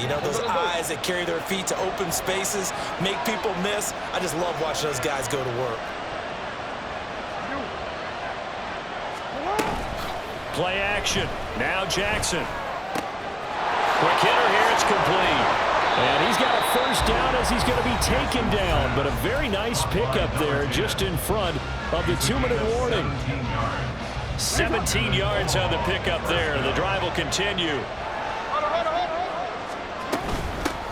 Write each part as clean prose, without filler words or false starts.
You know, those eyes that carry their feet to open spaces, make people miss. I just love watching those guys go to work. Play action. Now Jackson. Quick hitter here. It's complete. And he's got a first down as he's going to be taken down. But a very nice pickup there just in front of the 2-minute warning. 17 yards on the pickup there. The drive will continue.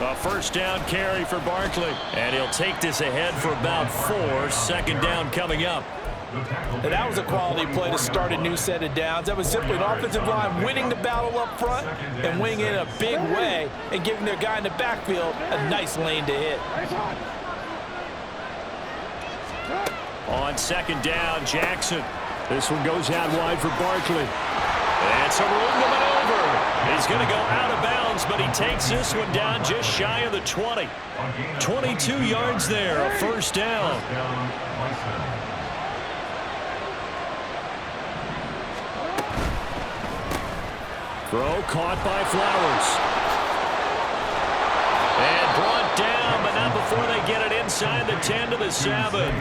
A first down carry for Barkley. And he'll take this ahead for about 4. Second down coming up. And that was a quality play to start a new set of downs. That was simply an offensive line winning the battle up front and winning it in a big way and giving their guy in the backfield a nice lane to hit. On second down, Jackson. This one goes out wide for Barkley. And some room to maneuver. He's going to go out of bounds, but he takes this one down just shy of the 20. 22 yards there, a first down. Throw caught by Flowers. And brought down, but not before they get it inside the 10 to the 7.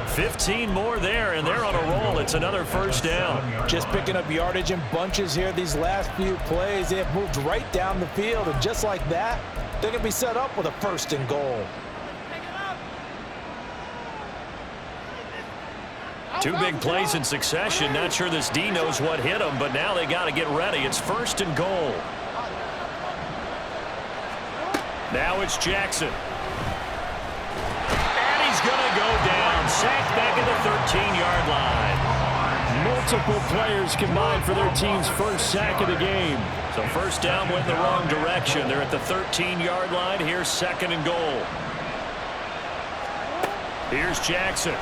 15 more there, and they're on a roll. It's another first down. Just picking up yardage in bunches here these last few plays. They have moved right down the field, and just like that, they're going to be set up with a first and goal. Two big plays in succession. Not sure this D knows what hit him, but now they got to get ready. It's first and goal. Now it's Jackson. And he's going to go down. Sacked back at the 13-yard line. Multiple players combined for their team's first sack of the game. So first down went in the wrong direction. They're at the 13-yard line. Here's second and goal. Here's Jackson.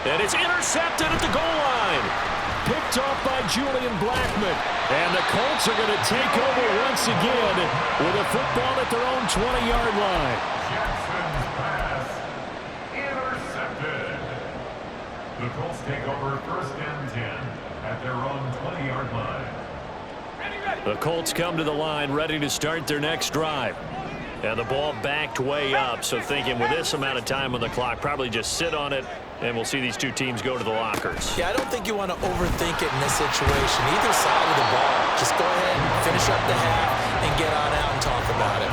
And it's intercepted at the goal line. Picked off by Julian Blackmon. And the Colts are going to take over once again with a football at their own 20-yard line. Jackson's pass intercepted. The Colts take over first and 10 at their own 20-yard line. The Colts come to the line ready to start their next drive. And the ball backed way up, so thinking with this amount of time on the clock, probably just sit on it, and we'll see these two teams go to the lockers. Yeah, I don't think you want to overthink it in this situation. Either side of the ball. Just go ahead and finish up the half and get on out and talk about it.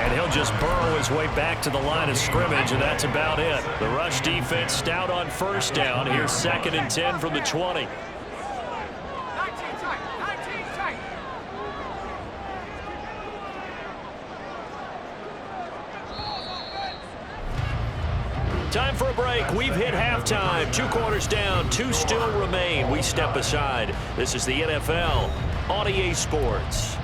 And he'll just burrow his way back to the line of scrimmage, and that's about it. The rush defense stout on first down. Here's second and 10 from the 20. Time for a break. We've hit halftime. 2 quarters down. 2 still remain. We step aside. This is the NFL on EA Sports.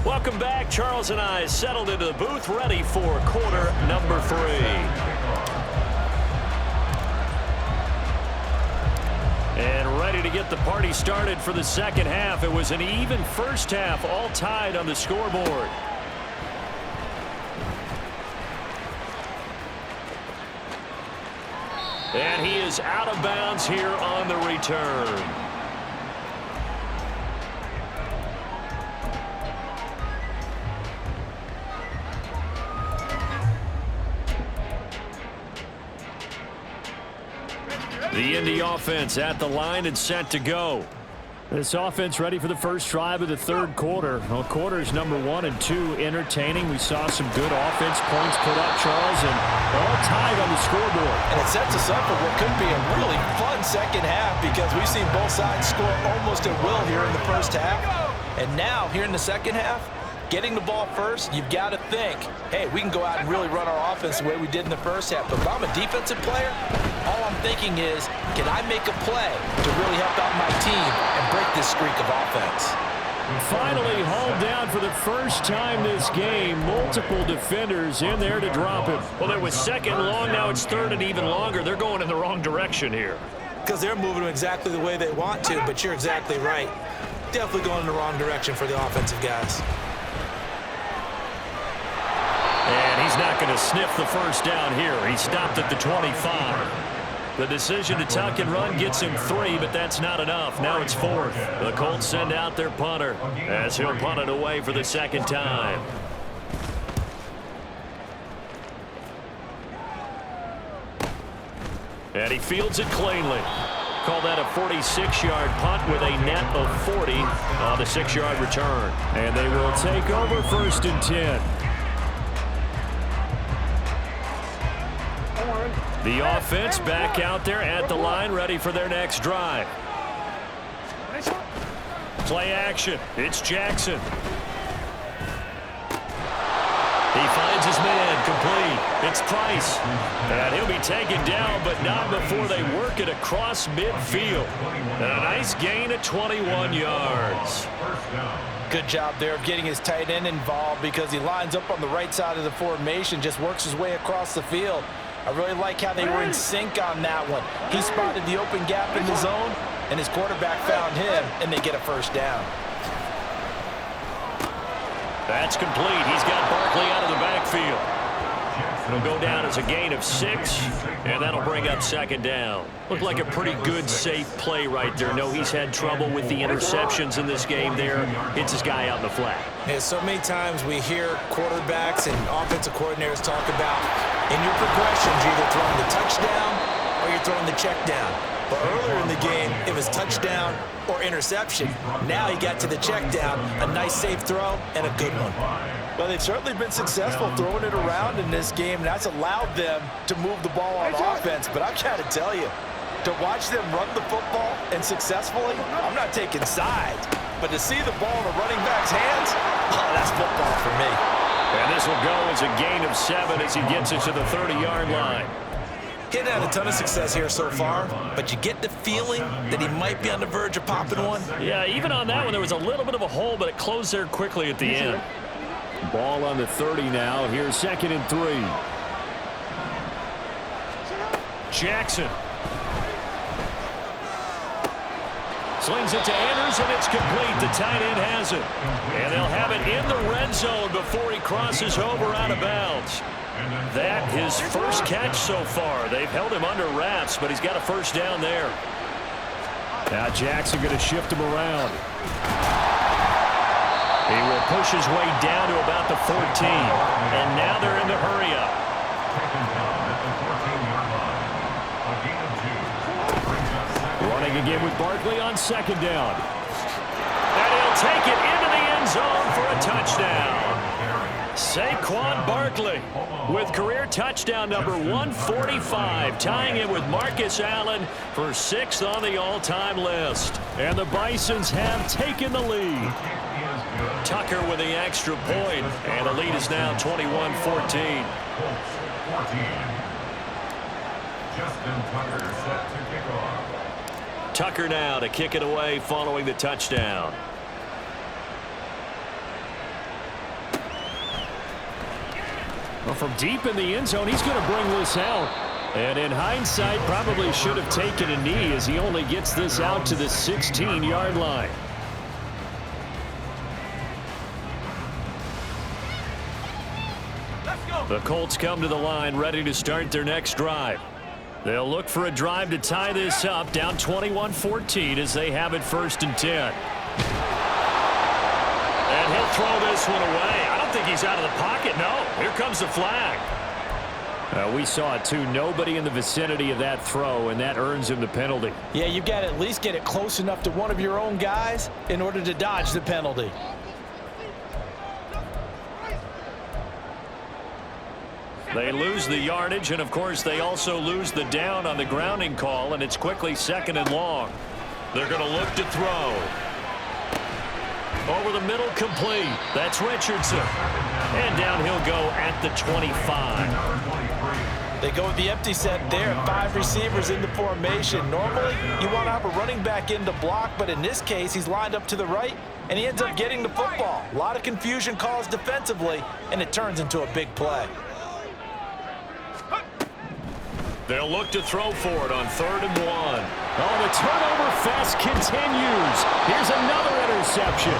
Welcome back. Charles and I settled into the booth, ready for quarter number 3. And ready to get the party started for the second half. It was an even first half, all tied on the scoreboard. And he is out of bounds here on the return. The Indy offense at the line and set to go. This offense ready for the first drive of the third quarter. Well, quarters number 1 and 2 entertaining. We saw some good offense points put up, Charles, and all tied on the scoreboard. And it sets us up for what could be a really fun second half because we've seen both sides score almost at will here in the first half. And now, here in the second half, getting the ball first, you've got to think, hey, we can go out and really run our offense the way we did in the first half. But if I'm a defensive player, all I'm thinking is, can I make a play to really help out my team and break this streak of offense? Finally hauled down for the first time this game. Multiple defenders in there to drop him. Well, it was second long. Now it's third and even longer. They're going in the wrong direction here. because they're moving them exactly the way they want to, but you're exactly right. Definitely going in the wrong direction for the offensive guys. And he's not going to sniff the first down here. He stopped at the 25. The decision to tuck and run gets him 3, but that's not enough. Now it's 4th. The Colts send out their punter as he'll punt it away for the second time. And he fields it cleanly. Call that a 46-yard punt with a net of 40 on the 6-yard return. And they will take over 1st and 10. The offense back out there at the line, ready for their next drive. Play action. It's Jackson. He finds his man, complete. It's Price. And he'll be taken down, but not before they work it across midfield. And a nice gain of 21 yards. Good job there of getting his tight end involved because he lines up on the right side of the formation, just works his way across the field. I really like how they were in sync on that one. He spotted the open gap in the zone, and his quarterback found him, and they get a first down. That's complete. He's got Barkley out of the backfield. It'll go down as a gain of 6, and that'll bring up 2nd down. Looked like a pretty good, safe play right there. No, he's had trouble with the interceptions in this game there. Hits his guy out in the flat. Yeah, so many times we hear quarterbacks and offensive coordinators talk about in your progressions, you're either throwing the touchdown or you're throwing the check down. But earlier in the game, it was touchdown or interception. Now he got to the check down, a nice safe throw, and a good one. Well, they've certainly been successful throwing it around in this game. That's allowed them to move the ball on offense. But I've got to tell you, to watch them run the football and successfully, I'm not taking sides. But to see the ball in the running back's hands, oh, that's football for me. And this will go as a gain of 7 as he gets it to the 30-yard line. He hadn't had a ton of success here so far, but you get the feeling that he might be on the verge of popping one. Yeah, even on that one, there was a little bit of a hole, but it closed there quickly at the end. Ball on the 30 now. Here's 2nd and 3. Jackson. Slings it to Andrews, and it's complete. The tight end has it. And they'll have it in the red zone before he crosses over out of bounds. That his first catch so far. They've held him under wraps, but he's got a first down there. Now Jackson going to shift him around. He will push his way down to about the 14. And now they're in the hurry-up. Running again with Barkley on 2nd down. And he'll take it into the end zone for a touchdown. Saquon Barkley with career touchdown number 145, tying it with Marcus Allen for 6th on the all-time list. And the Bisons have taken the lead. Tucker with the extra point, and the lead is now 21-14. Tucker now to kick it away following the touchdown. Well, from deep in the end zone, he's going to bring this out. And in hindsight, probably should have taken a knee as he only gets this out to the 16-yard line. The Colts come to the line ready to start their next drive. They'll look for a drive to tie this up, down 21-14 as they have it 1st and 10. And he'll throw this one away. I don't think he's out of the pocket. No, here comes the flag. We saw it too. Nobody in the vicinity of that throw, and that earns him the penalty. Yeah, you've got to at least get it close enough to one of your own guys in order to dodge the penalty. They lose the yardage, and of course they also lose the down on the grounding call, and it's quickly 2nd and long. They're going to look to throw. Over the middle, complete. That's Richardson. And down he'll go at the 25. They go with the empty set there. 5 receivers in the formation. Normally, you want to have a running back in to block, but in this case, he's lined up to the right, and he ends up getting the football. A lot of confusion caused defensively, and it turns into a big play. They'll look to throw for it on 3rd and 1. Oh, the turnover fest continues. Here's another interception.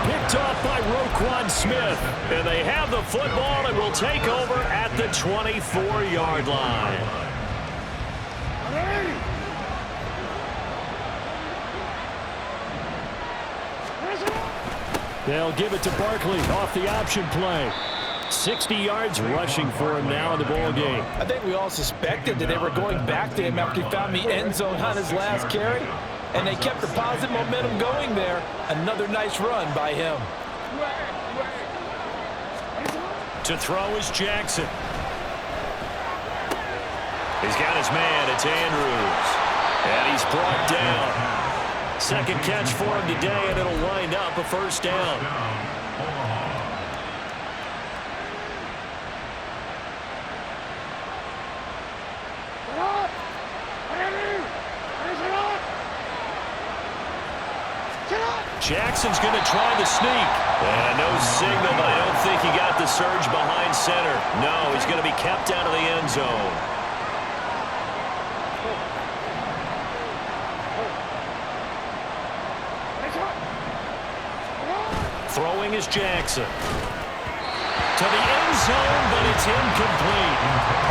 Picked off by Roquan Smith. And they have the football and will take over at the 24-yard line. They'll give it to Barkley off the option play. 60 yards rushing for him now in the ball game. I think we all suspected that they were going back to him after he found the end zone on his last carry, and they kept the positive momentum going there. Another nice run by him. To throw is Jackson. He's got his man. It's Andrews. And he's brought down. Second catch for him today, and it'll wind up a first down. Jackson's going to try the sneak. And no signal, but I don't think he got the surge behind center. No, he's going to be kept out of the end zone. Throwing is Jackson. To the end zone, but it's incomplete.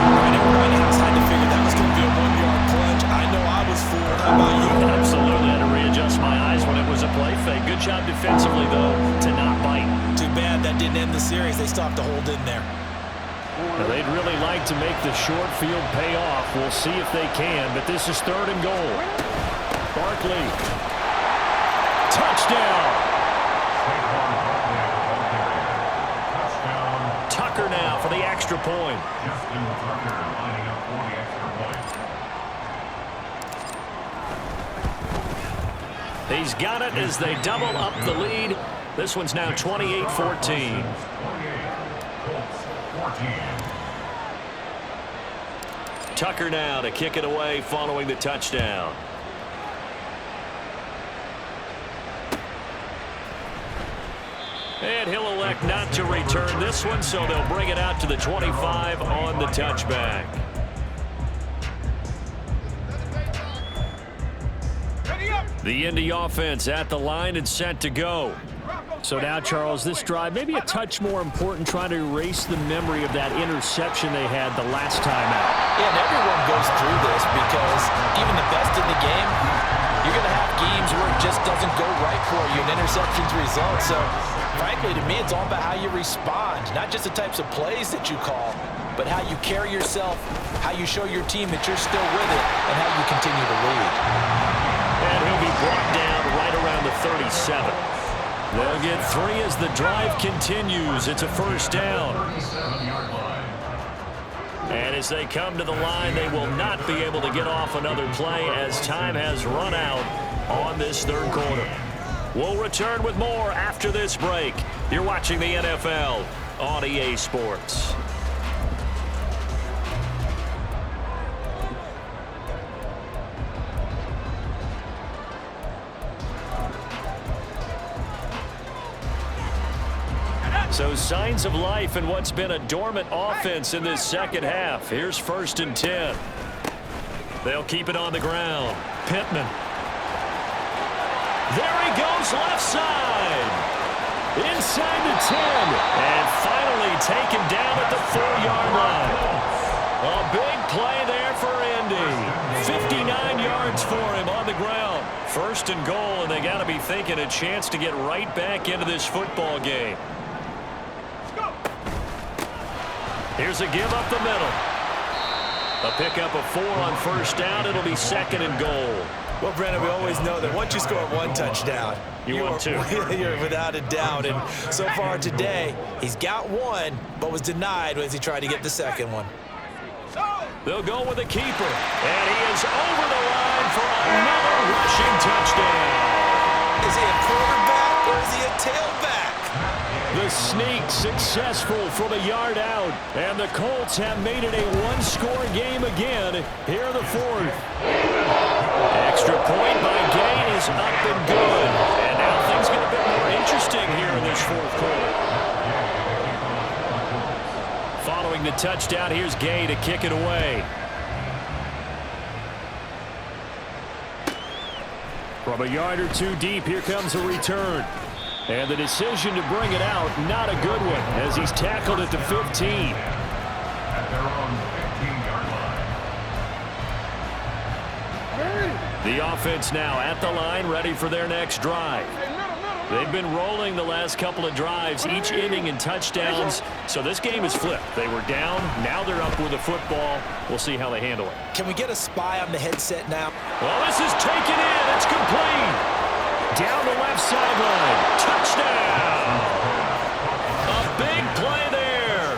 Right, everybody else had to figure that was going to be a one-yard plunge. I know I was fooled. How about you? Absolutely. I had to readjust my eyes when it was a play fake. Good job defensively, though, to not bite. Too bad that didn't end the series. They stopped to hold in there. Now, they'd really like to make the short field pay off. We'll see if they can, but this is 3rd and goal. Barkley. Touchdown. Tucker now for the extra point. Justin Tucker lining up for the extra point. He's got it as they double up the lead. This one's now 28-14. Tucker now to kick it away following the touchdown. And he'll elect not to return this one, so they'll bring it out to the 25 on the touchback. The Indy offense at the line and set to go. So now, Charles, this drive maybe a touch more important, trying to erase the memory of that interception they had the last time out. Yeah, and everyone goes through this because even the best in the game, you're going to have games where it just doesn't go right for you, and interceptions result. So, frankly, to me, it's all about how you respond, not just the types of plays that you call, but how you carry yourself, how you show your team that you're still with it, and how you continue to lead. And he'll be brought down right around the 37. They'll get 3 as the drive continues. It's a first down. And as they come to the line, they will not be able to get off another play as time has run out on this 3rd quarter. We'll return with more after this break. You're watching the NFL on EA Sports. So signs of life in what's been a dormant offense in this second half. Here's 1st and 10. They'll keep it on the ground. Pittman. There he goes left side. Inside the 10. And finally taken down at the 4-yard line. A big play there for Indy. 59 yards for him on the ground. 1st and goal, and they got to be thinking a chance to get right back into this football game. Here's a give up the middle. A pickup of 4 on 1st down. It'll be 2nd and goal. Well, Brandon, we always know that once you score 1 touchdown, you want 2. You're without a doubt. And so far today, he's got 1, but was denied as he tried to get the 2nd one. They'll go with a keeper. And he is over the line for another rushing touchdown. Is he a quarterback or is he a tailback? The sneak successful from a yard out. And the Colts have made it a 1-score game again here in the 4th. Extra point by Gay is up and good. And now things get a bit more interesting here in this 4th quarter. Following the touchdown, here's Gay to kick it away. From a yard or two deep, here comes a return. And the decision to bring it out, not a good one, as he's tackled at the 15. At their own 15-yard line. The offense now at the line, ready for their next drive. They've been rolling the last couple of drives, each inning in touchdowns, so this game is flipped. They were down, now they're up with the football. We'll see how they handle it. Can we get a spy on the headset now? Well, this is taken in. It's complete. Down the left sideline. Touchdown. A big play there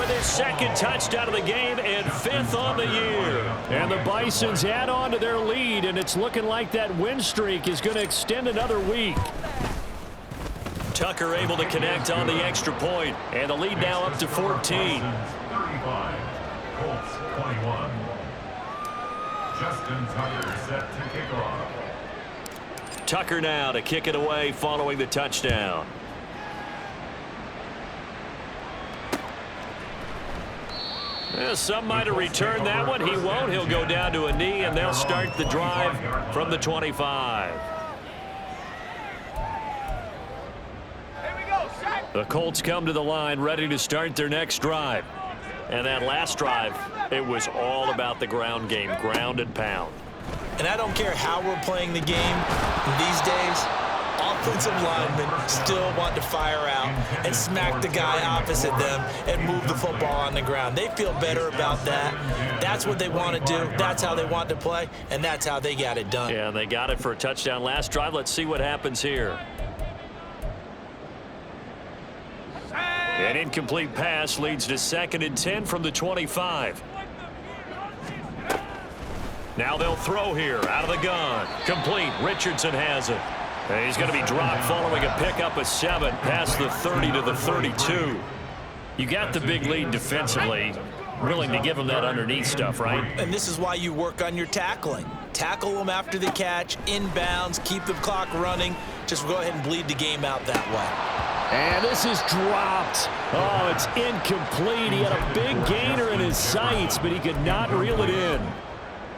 with his second touchdown of the game and 5th on the year. And the Bisons add on to their lead, and it's looking like that win streak is going to extend another week. Tucker able to connect on the extra point, and the lead now up to 14. 35, Colts 21. Justin Tucker set to kick off. Tucker now to kick it away following the touchdown. Well, some might have returned that one. He won't. He'll go down to a knee, and they'll start the drive from the 25. The Colts come to the line ready to start their next drive. And that last drive, it was all about the ground game, ground and pound. And I don't care how we're playing the game these days, offensive linemen still want to fire out and smack the guy opposite them and move the football on the ground. They feel better about that. That's what they want to do. That's how they want to play, and that's how they got it done. Yeah, and they got it for a touchdown last drive. Let's see what happens here. An incomplete pass leads to 2nd and 10 from the 25. Now they'll throw here out of the gun. Complete. Richardson has it. And he's going to be dropped following a pickup of 7 past the 30 to the 32. You got the big lead defensively. Willing to give them that underneath stuff, right? And this is why you work on your tackling. Tackle them after the catch, inbounds, keep the clock running. Just go ahead and bleed the game out that way. And this is dropped. Oh, it's incomplete. He had a big gainer in his sights, but he could not reel it in.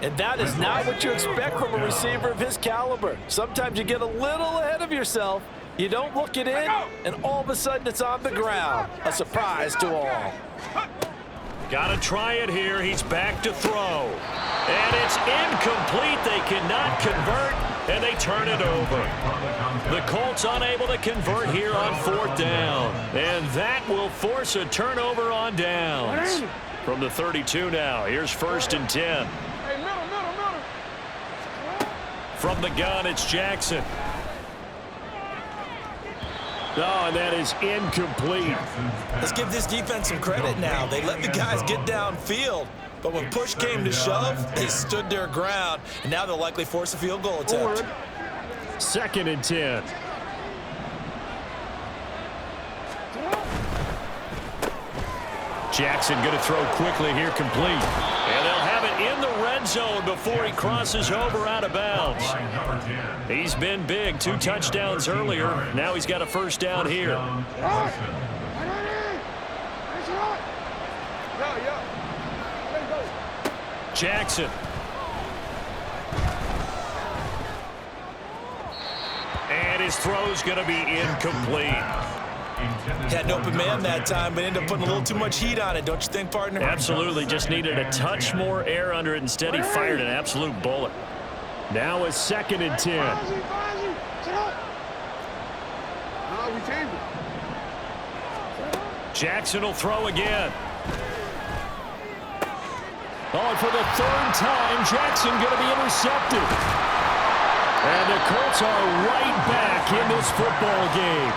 And that is not what you expect from a receiver of his caliber. Sometimes you get a little ahead of yourself. You don't look it in, and all of a sudden it's on the ground. A surprise to all. Got to try it here. He's back to throw. And it's incomplete. They cannot convert, and they turn it over. The Colts unable to convert here on 4th down. And that will force a turnover on downs. From the 32 now, here's 1st and 10. From the gun, it's Jackson. Oh, and that is incomplete. Let's give this defense some credit now. They let the guys get downfield, but when push came to shove, they stood their ground, and now they'll likely force a field goal attempt. 2nd and 10. Jackson going to throw quickly here, complete. And they'll have it in the red zone before he crosses over out of bounds. He's been big, 2 touchdowns earlier. Now he's got a 1st down here. Jackson. And his throw's going to be incomplete. Had an open man that time, but ended up putting a little too much heat on it, don't you think, partner? Absolutely. Just needed a touch more air under it. Instead, he fired an absolute bullet. Now a 2nd and 10. Jackson will throw again. Oh, and for the 3rd time, Jackson going to be intercepted. And the Colts are right back in this football game.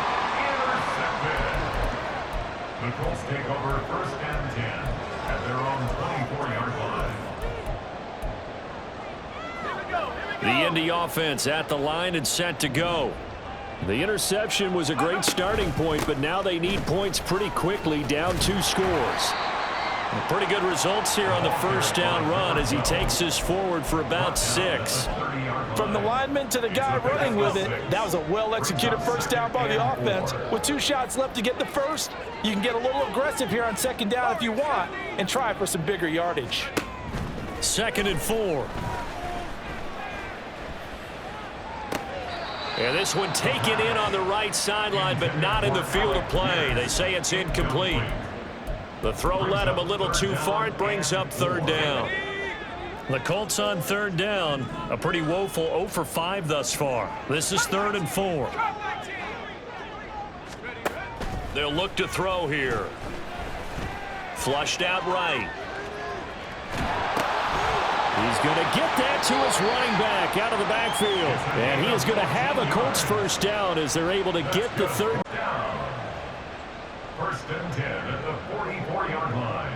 The Colts take over 1st and 10 at their own 24-yard line. The Indy offense at the line and set to go. The interception was a great starting point, but now they need points pretty quickly, down 2 scores. Pretty good results here on the 1st down run as he takes this forward for about 6. From the lineman to the guy running with it, that was a well-executed 1st down by the offense. With 2 shots left to get the 1st, you can get a little aggressive here on 2nd down if you want and try for some bigger yardage. 2nd and 4. And this one taken in on the right sideline, but not in the field of play. They say it's incomplete. The throw led him a little too far. It brings up third down. The Colts on third down. A pretty woeful 0 for 5 thus far. This is 3rd and 4. They'll look to throw here. Flushed out right. He's going to get that to his running back out of the backfield. And he is going to have a Colts first down as they're able to get the third down. 1st and 10 at the 44-yard line.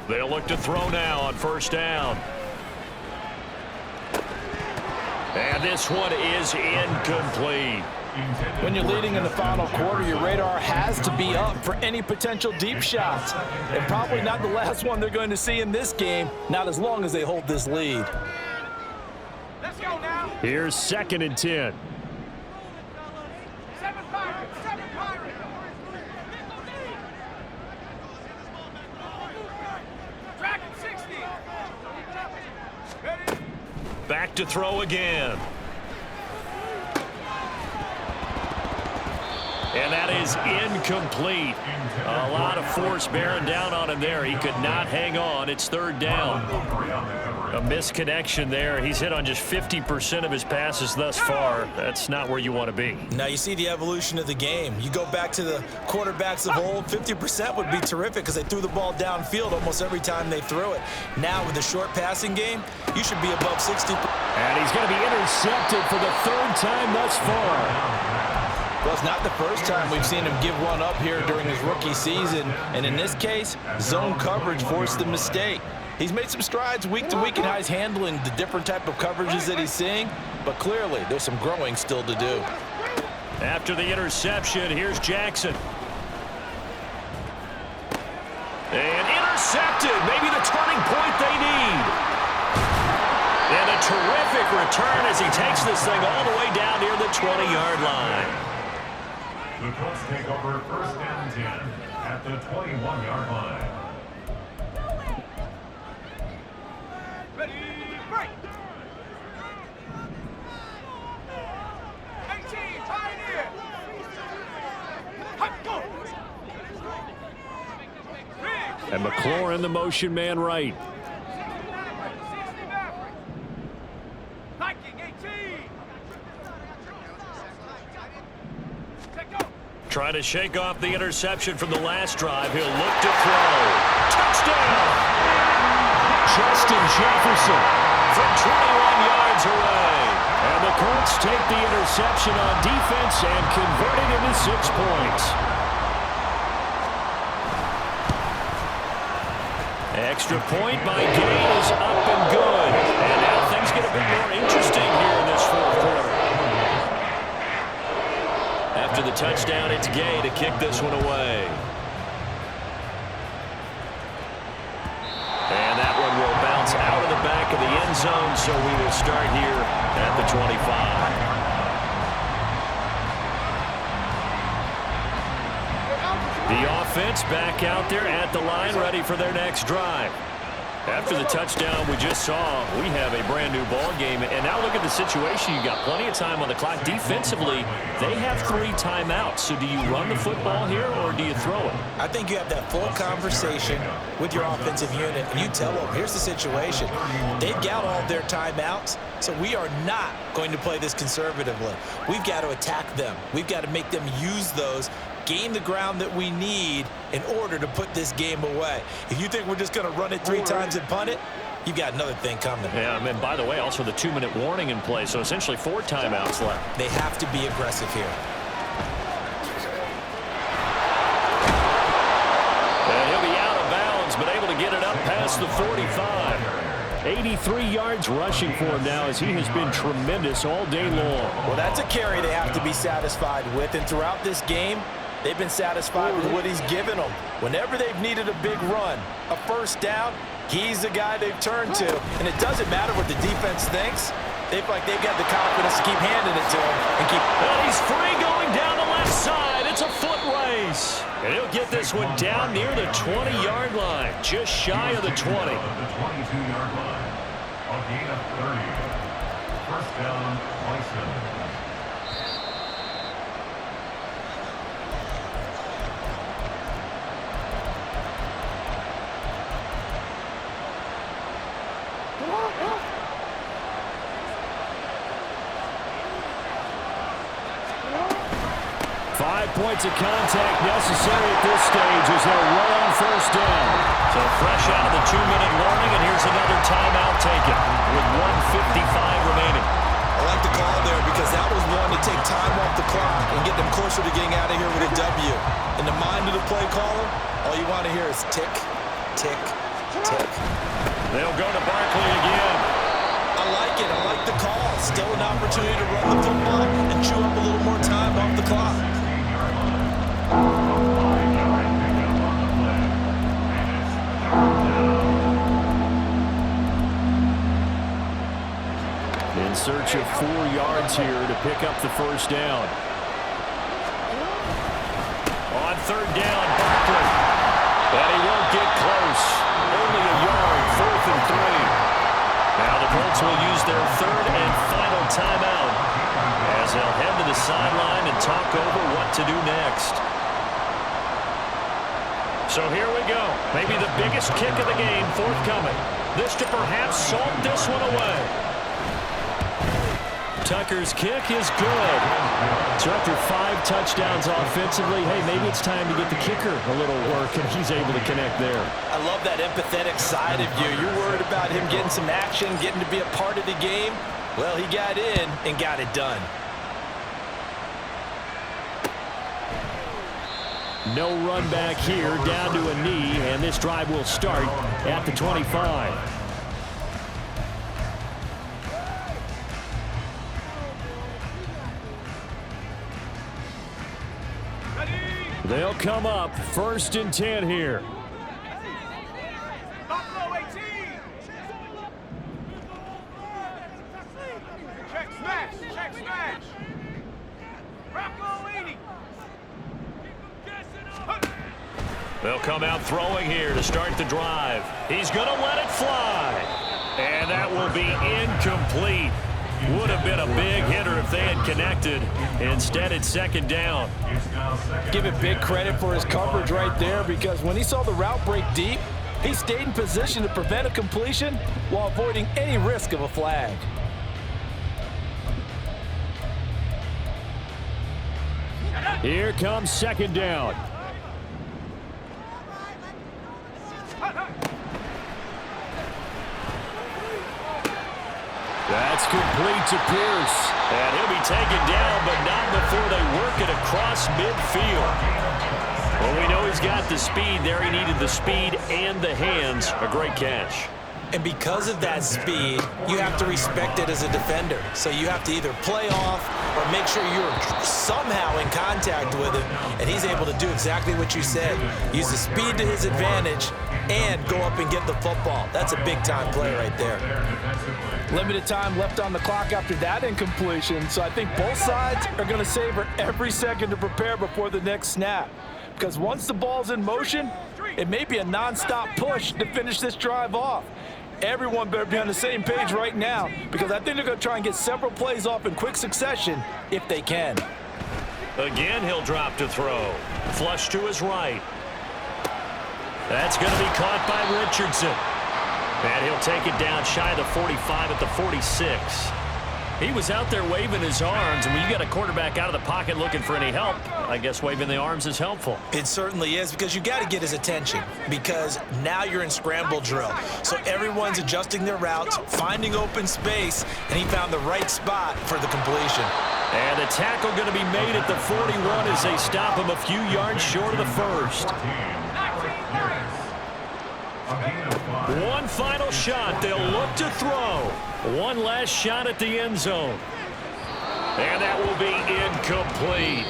They'll look to throw now on 1st down. And this one is incomplete. When you're leading in the final quarter, your radar has to be up for any potential deep shots. And probably not the last one they're going to see in this game, not as long as they hold this lead. Let's go now. Here's 2nd and 10. 7 Pirates, 7 Pirates. Dragon 60. Ready? Back to throw again. And that is incomplete. A lot of force bearing down on him there. He could not hang on. It's 3rd down. A misconnection there. He's hit on just 50% of his passes thus far. That's not where you want to be. Now you see the evolution of the game. You go back to the quarterbacks of old, 50% would be terrific because they threw the ball downfield almost every time they threw it. Now with the short passing game, you should be above 60%. And he's going to be intercepted for the 3rd time thus far. Well, it's not the first time we've seen him give one up here during his rookie season. And in this case, zone coverage forced the mistake. He's made some strides week to week in how he's handling the different type of coverages that he's seeing. But clearly, there's some growing still to do. After the interception, here's Jackson. And intercepted. Maybe the turning point they need. And a terrific return as he takes this thing all the way down near the 20-yard line. The Colts take over 1st and 10 at the 21-yard line. Ready? Break. 18, Pioneer. Hot, go. And McLaurin, the motion man right. 60 Maverick. Viking 18. Take go. Trying to shake off the interception from the last drive. He'll look to throw. Touchdown! Justin Jefferson from 21 yards away. And the Colts take the interception on defense and convert it into 6 points. Extra point by Gay is up and good. And now things get a bit more interesting here in this 4th quarter. After the touchdown, it's Gay to kick this one away. And that one will bounce out of the back of the end zone, so we will start here at the 25. The offense back out there at the line, ready for their next drive. After the touchdown we just saw, we have a brand new ball game. And now look at the situation. You got plenty of time on the clock. Defensively, they have 3 timeouts. So do you run the football here or do you throw it? I think you have that full conversation with your offensive unit, and you tell them, here's the situation. They've got all of their timeouts, so we are not going to play this conservatively. We've got to attack them. We've got to make them use those, gain the ground that we need in order to put this game away. If you think we're just going to run it 3 times and punt it, you've got another thing coming. Yeah, and by the way, also the 2-minute warning in play, so essentially 4 timeouts left. They have to be aggressive here. And he'll be out of bounds, but able to get it up past the 45. 83 yards rushing for him now as he has been tremendous all day long. Well, that's a carry they have to be satisfied with, and throughout this game, they've been satisfied with what he's given them. Whenever they've needed a big run, a first down, he's the guy they've turned to. And it doesn't matter what the defense thinks. They've got the confidence to keep handing it to him and keep. And he's free going down the left inside. It's a foot race. And he'll get this one down near the 20-yard line, just shy of the 20. The 22-yard line. A gain of 30. First down, Bison. 5 points of contact necessary at this stage as they'll roll on first down. So fresh out of the 2-minute warning, and here's another timeout taken with 1:55 remaining. I like the call there because that was one to take time off the clock and get them closer to getting out of here with a W. In the mind of the play caller, all you want to hear is tick, tick, tick. They'll go to Barkley again. I like it. I like the call. Still an opportunity to run the football and chew up a little more time off the clock. In search of 4 yards here to pick up the first down. On third down, Barkley. But he won't get close. Only a yard, 4th and 3. Now the Colts will use their third and final timeout as they'll head to the sideline and talk over what to do next. So here we go. Maybe the biggest kick of the game forthcoming. This to perhaps salt this one away. Tucker's kick is good. So after 5 touchdowns offensively, hey, maybe it's time to get the kicker a little work, and he's able to connect there. I love that empathetic side of you. You're worried about him getting some action, getting to be a part of the game. Well, he got in and got it done. No run back here, down to a knee, and this drive will start at the 25. They'll come up 1st and 10 here. Buffalo 18. Check smash. Check smash. Buffalo 80. They'll come out throwing here to start the drive. He's going to let it fly. And that will be incomplete. Would have been a big hitter if they had connected. Instead, it's 2nd down. Give it big credit for his coverage right there because when he saw the route break deep, he stayed in position to prevent a completion while avoiding any risk of a flag. Here comes 2nd down. That's complete to Pierce. And he'll be taken down, but not before they work it across midfield. Well, we know he's got the speed there. He needed the speed and the hands. A great catch. And because of that speed, you have to respect it as a defender. So you have to either play off or make sure you're somehow in contact with him. And he's able to do exactly what you said. Use the speed to his advantage and go up and get the football. That's a big-time play right there. Limited time left on the clock after that incompletion. So I think both sides are going to savor every second to prepare before the next snap. Because once the ball's in motion, it may be a nonstop push to finish this drive off. Everyone better be on the same page right now because I think they're going to try and get several plays off in quick succession if they can. Again, he'll drop to throw. Flush to his right. That's going to be caught by Richardson. And he'll take it down shy of the 45 at the 46. He was out there waving his arms, and when you got a quarterback out of the pocket looking for any help, I guess waving the arms is helpful. It certainly is because you got to get his attention because now you're in scramble drill. So everyone's adjusting their routes, finding open space, and he found the right spot for the completion. And the tackle going to be made at the 41 as they stop him a few yards short of the first. One final shot. They'll look to throw. One last shot at the end zone. And that will be incomplete.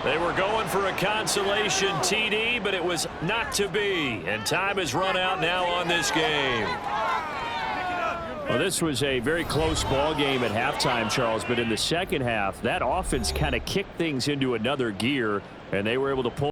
They were going for a consolation TD, but it was not to be. And time has run out now on this game. Well, this was a very close ball game at halftime, Charles, but in the second half, that offense kind of kicked things into another gear, and they were able to pull